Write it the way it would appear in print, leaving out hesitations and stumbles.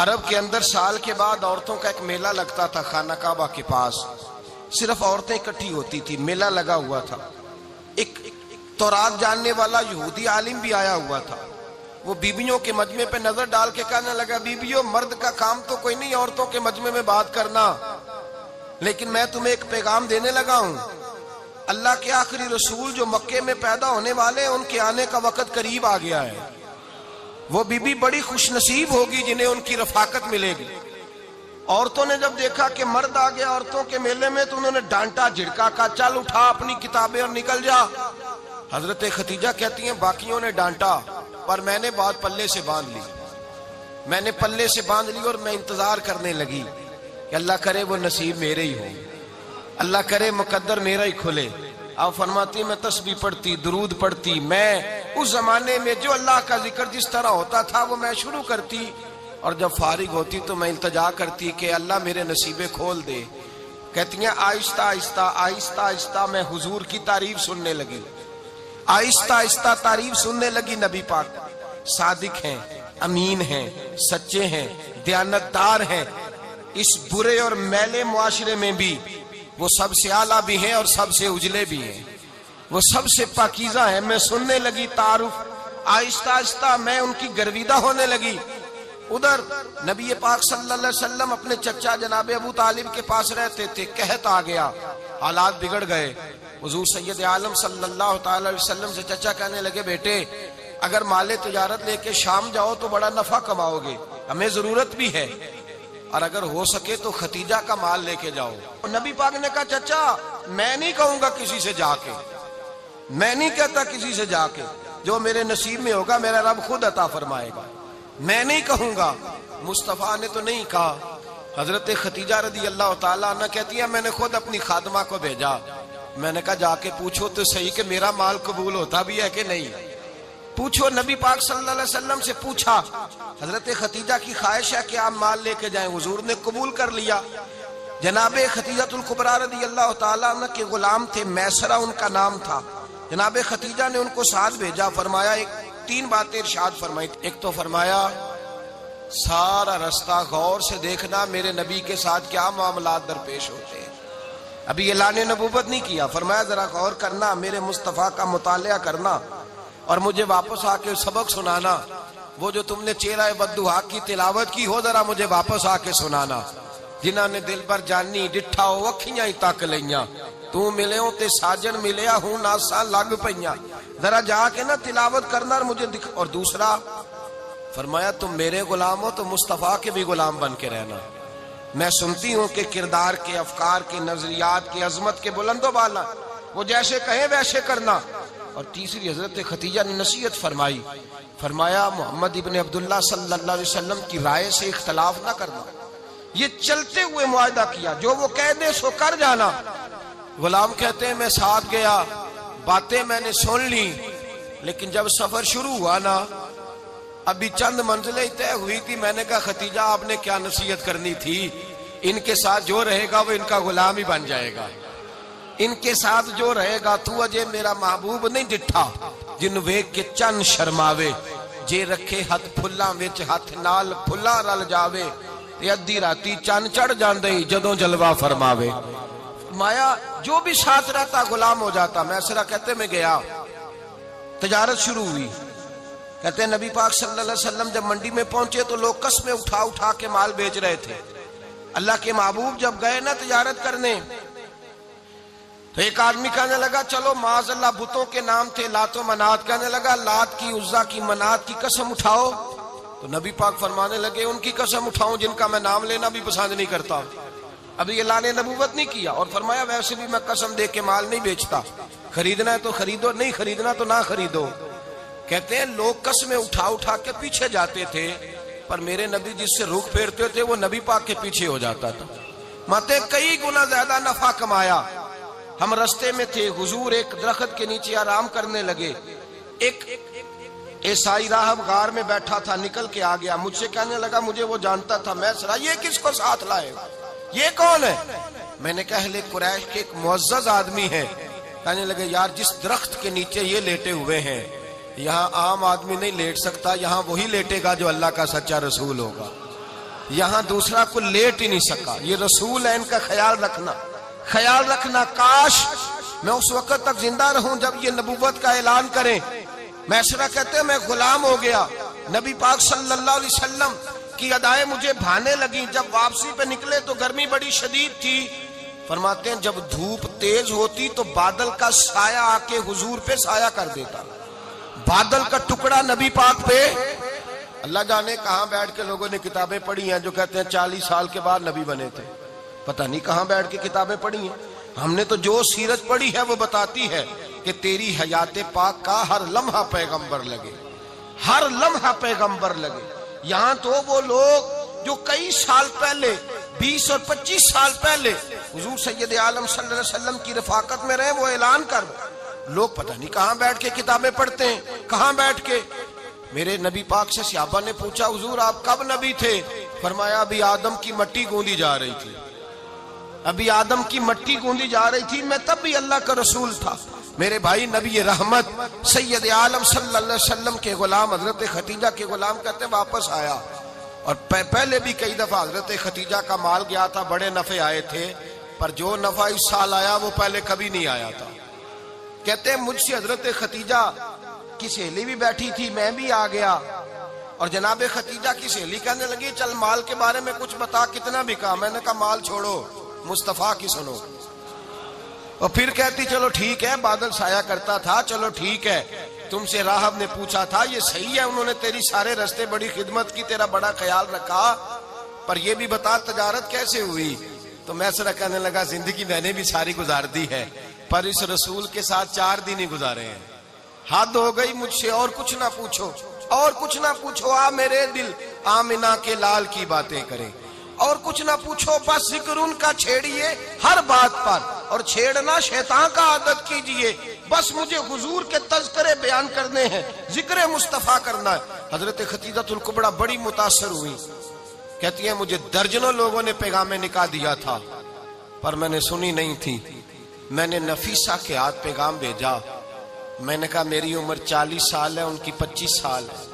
عرب کے اندر سال کے بعد عورتوں کا ایک میلہ لگتا تھا خانہ کعبہ کے پاس، صرف عورتیں اکٹھی ہوتی تھی، میلہ لگا ہوا تھا۔ ایک تورات جاننے والا یہودی عالم بھی آیا ہوا تھا، وہ بیویوں کے مجمع پہ نظر ڈال کے کہنے لگا، بیویوں مرد کا کام تو کوئی نہیں عورتوں کے مجمع میں بات کرنا، لیکن میں تمہیں ایک پیغام دینے لگا ہوں، اللہ کے آخری رسول جو مکے میں پیدا ہونے والے ہیں ان کے آنے کا وقت قریب آ گیا ہے، وہ بیوی بڑی خوش نصیب ہوگی جنہیں ان کی رفاقت ملے گی۔ عورتوں نے جب دیکھا کہ مرد آ گیا عورتوں کے میلے میں تو انہوں نے ڈانٹا جھڑکا، کہا چل اٹھا اپنی کتابیں اور نکل جا۔ حضرت خدیجہ کہتی ہیں باقیوں نے ڈانٹا پر میں نے بات پلے سے باندھ لی، میں نے پلے سے باندھ لی اور میں انتظار کرنے لگی کہ اللہ کرے وہ نصیب میرے ہی ہو، اللہ کرے مقدر میرا ہی کھلے۔ آپ فرماتی میں تسبیح پڑھتی، درود پڑھتی، میں اس زمانے میں جو اللہ کا ذکر جس طرح ہوتا تھا وہ میں شروع کرتی، اور جب فارغ ہوتی تو میں التجا کرتی کہ اللہ میرے نصیبے کھول دے۔ کہتی ہیں آہستہ آہستہ آہستہ آہستہ میں حضور کی تعریف سننے لگی، آہستہ آہستہ تعریف سننے لگی۔ نبی پاک صادق ہیں، امین ہیں، سچے ہیں، دیانتدار ہیں، اس برے اور میلے معاشرے میں بھی وہ سب سے اعلیٰ بھی ہیں اور سب سے اجلے بھی ہیں، وہ سب سے پاکیزہ ہیں۔ میں سننے لگی تعارف، آہستہ آہستہ میں ان کی گرویدہ ہونے لگی۔ ادھر نبی پاک صلی اللہ علیہ وسلم اپنے چچا جناب ابو طالب کے پاس رہتے تھے، قحط آ گیا، حالات بگڑ گئے۔ حضور سید عالم صلی اللہ تعالی علیہ وسلم سے چچا کہنے لگے بیٹے اگر مال تجارت لے کے شام جاؤ تو بڑا نفع کماؤ گے، ہمیں ضرورت بھی ہے، اور اگر ہو سکے تو ختیجہ کا مال لے کے جاؤ۔ نبی پاک نے کہا چچا میں نہیں کہوں گا کسی سے جا کے، میں نہیں کہتا کسی سے جا کے، جو میرے نصیب میں ہوگا میرا رب خود عطا فرمائے گا، میں نہیں کہوں گا۔ مصطفیٰ نے تو نہیں کہا۔ حضرت خدیجہ رضی اللہ تعالیٰ عنہ کہتی ہے میں نے خود اپنی خادمہ کو بھیجا، میں نے کہا جا کے پوچھو تو صحیح کہ میرا مال قبول ہوتا بھی ہے کہ نہیں، پوچھو۔ نبی پاک صلی اللہ علیہ وسلم سے پوچھا، حضرت خدیجہ کی خواہش ہے کہ آپ مال لے کے جائیں، حضور نے قبول کر لیا۔ جناب خدیجہ الکبریٰ رضی اللہ تعالیٰ عنہ کے غلام تھے، میسرہ ان کا نام تھا، جناب خدیجہ نے ان کو ساتھ بھیجا، فرمایا تین باتیں ارشاد فرمائی۔ ایک تو فرمایا سارا رستہ غور سے دیکھنا میرے نبی کے ساتھ کیا معاملات درپیش ہوتے ہیں، ابھی اعلان نبوت نہیں کیا، فرمایا ذرا غور کرنا، میرے مصطفیٰ کا مطالعہ کرنا اور مجھے واپس آ کے سبق سنانا، وہ جو تم نے چہرہ بددعا کی تلاوت کی ہو ذرا مجھے واپس آ کے سنانا۔ جنہاں نے دل بر جانی ڈٹھا ہو اکھیاں ہی تک لیاں، تو ملے ہوں تے ساجن ملیا ہوں ناساں لگ پئیاں، ذرا جا کے نا تلاوت کرنا اور مجھے دکھ۔ اور دوسرا فرمایا تم میرے غلام ہو تو مصطفیٰ کے بھی غلام بن کے رہنا، میں سنتی ہوں کہ کردار کے، افکار کے، نظریات کے، عظمت کے بلند و بالا، وہ جیسے کہیں ویسے کرنا۔ اور تیسری حضرت خدیجہ نے نصیحت فرمائی، فرمایا محمد ابن عبداللہ صلی اللہ علیہ وسلم کی رائے سے اختلاف نہ کرنا، یہ چلتے ہوئے معاہدہ کیا، جو وہ کہہ دے سو کر جانا۔ غلام کہتے ہیں میں ساتھ گیا، باتیں میں نے سن لی، لیکن جب سفر شروع ہوا نا ابھی چند منزلیں طے ہوئی تھی، میں نے کہا خدیجہ آپ نے کیا نصیحت کرنی تھی، ان کے ساتھ جو رہے گا وہ ان کا غلام ہی بن جائے گا، ان کے ساتھ جو رہے گا تو اجے میرا محبوب نہیں ڈٹھا جن ویک کے چن شرماوے، جے رکھے ہاتھ پھلاں وچ ہاتھ نال پھلا رل جاوے، تے ادھی راتی چن چڑھ جاندے جدوں جلوہ فرماوے۔ فرمایا جو بھی ساتھ رہتا غلام ہو جاتا۔ میسرہ کہتے میں گیا، تجارت شروع ہوئی، کہتے ہیں نبی پاک صلی اللہ علیہ وسلم جب منڈی میں پہنچے تو لوگ قسمیں اٹھا اٹھا کے مال بیچ رہے تھے۔ اللہ کے محبوب جب گئے نا تجارت کرنے تو ایک آدمی کہنے لگا چلو معاذ اللہ بتوں کے نام تھے لات و منات، کہنے لگا لات کی، عزا کی، منات کی قسم اٹھاؤ، تو نبی پاک فرمانے لگے ان کی قسم اٹھاؤں جن کا میں نام لینا بھی پسند نہیں کرتا، ابھی اعلان نبوت نہیں کیا۔ اور فرمایا ویسے بھی میں قسم دے کے مال نہیں بیچتا، خریدنا ہے تو خریدو، نہیں خریدنا تو نہ خریدو۔ کہتے ہیں لوگ قسمیں اٹھا اٹھا کے پیچھے جاتے تھے، پر میرے نبی جس سے رخ پھیرتے تھے وہ نبی پاک کے پیچھے ہو جاتا تھا۔ ماتے کئی گنا زیادہ نفع کمایا۔ ہم رستے میں تھے، حضور ایک درخت کے نیچے آرام کرنے لگے، ایک عیسائی راہب غار میں بیٹھا تھا، نکل کے آ گیا، مجھ سے کہنے لگا مجھے وہ جانتا تھا، میں سرا یہ کس کو ساتھ لائے، یہ کون ہے؟ میں نے کہا اہل قریش کے ایک معزز آدمی ہے۔ کہنے لگے یار جس درخت کے نیچے یہ لیٹے ہوئے ہیں یہاں عام آدمی نہیں لیٹ سکتا، یہاں وہی لیٹے گا جو اللہ کا سچا رسول ہوگا۔ یہاں دوسرا کو لیٹ ہی نہیں سکا. یہ رسول ہے, ان کا خیال رکھنا. کاش میں اس وقت تک زندہ رہوں جب یہ نبوت کا اعلان کریں. میسرہ کہتے ہیں میں غلام ہو گیا, نبی پاک صلی اللہ علیہ وسلم کی ادائیں مجھے بھانے لگیں. جب واپسی پہ نکلے تو گرمی بڑی شدید تھی. فرماتے ہیں جب دھوپ تیز ہوتی تو بادل کا سایہ آ کے حضور پہ سایہ کر دیتا. بادل کا ٹکڑا نبی پاک پہ. اللہ جانے کہاں بیٹھ کے لوگوں نے کتابیں پڑھی ہیں جو کہتے ہیں 40 سال کے بعد نبی بنے تھے. پتہ نہیں کہاں بیٹھ کے کتابیں پڑھی ہیں. ہم نے تو جو سیرت پڑھی ہے وہ بتاتی ہے کہ تیری حیات پاک کا ہر لمحہ پیغمبر لگے, ہر لمحہ پیغمبر لگے. یہاں تو وہ لوگ جو کئی سال پہلے 20 اور 25 سال پہلے حضور سید عالم صلی اللہ علیہ وسلم کی رفاقت میں رہے, وہ اعلان کر لوگ پتہ نہیں کہاں بیٹھ کے کتابیں پڑھتے ہیں, کہاں بیٹھ کے. میرے نبی پاک سے صحابہ نے پوچھا حضور آپ کب نبی تھے؟ فرمایا ابھی آدم کی مٹی گوندی جا رہی تھی, ابھی آدم کی مٹی گوندی جا رہی تھی, میں تب بھی اللہ کا رسول تھا. میرے بھائی نبی رحمت سید عالم صلی اللہ علیہ وسلم کے غلام حضرت ختیجہ کے غلام کہتے واپس آیا, اور پہلے بھی کئی دفعہ حضرت ختیجہ کا مال گیا تھا, بڑے نفع آئے تھے, پر جو نفع اس سال آیا وہ پہلے کبھی نہیں آیا تھا. کہتے ہیں مجھ سے حضرت ختیجہ کی سہیلی بھی بیٹھی تھی, میں بھی آ گیا, اور جناب ختیجہ کی سہیلی کہنے لگی چل مال کے بارے میں کچھ بتا, کتنا بکا؟ میں نے کہا مال چھوڑو, مصطفیٰ کی سنو. اور پھر کہتی چلو ٹھیک ہے, بادل سایہ کرتا تھا, چلو ٹھیک ہے, تم سے راہب نے پوچھا تھا, یہ صحیح ہے انہوں نے تیری سارے رستے بڑی خدمت کی, تیرا بڑا خیال رکھا, پر یہ بھی بتا تجارت کیسے ہوئی؟ تو میں سرا کہنے لگا زندگی میں نے بھی ساری گزار دی ہے, پر اس رسول کے ساتھ 4 دن ہی گزارے ہیں. حد ہو گئی مجھ سے, اور کچھ نہ پوچھو, اور کچھ نہ پوچھو, آ میرے دل آمنہ کے لال کی باتیں کریں, اور کچھ نہ پوچھو, بس ذکر ان کا چھیڑیے ہر بات پر, اور چھیڑنا شیطان کا عادت کیجئے, بس مجھے حضور کے تذکرے بیان کرنے ہیں, ذکر مصطفیٰ کرنا ہے. حضرت ختیجہ الکبریٰ بڑی متاثر ہوئی, کہتی ہیں مجھے درجنوں لوگوں نے پیغام نکاح دیا تھا, پر میں نے سنی نہیں تھی. میں نے نفیسہ کے ہاتھ پیغام بھیجا, میں نے کہا میری عمر 40 سال ہے, ان کی 25 سال ہے,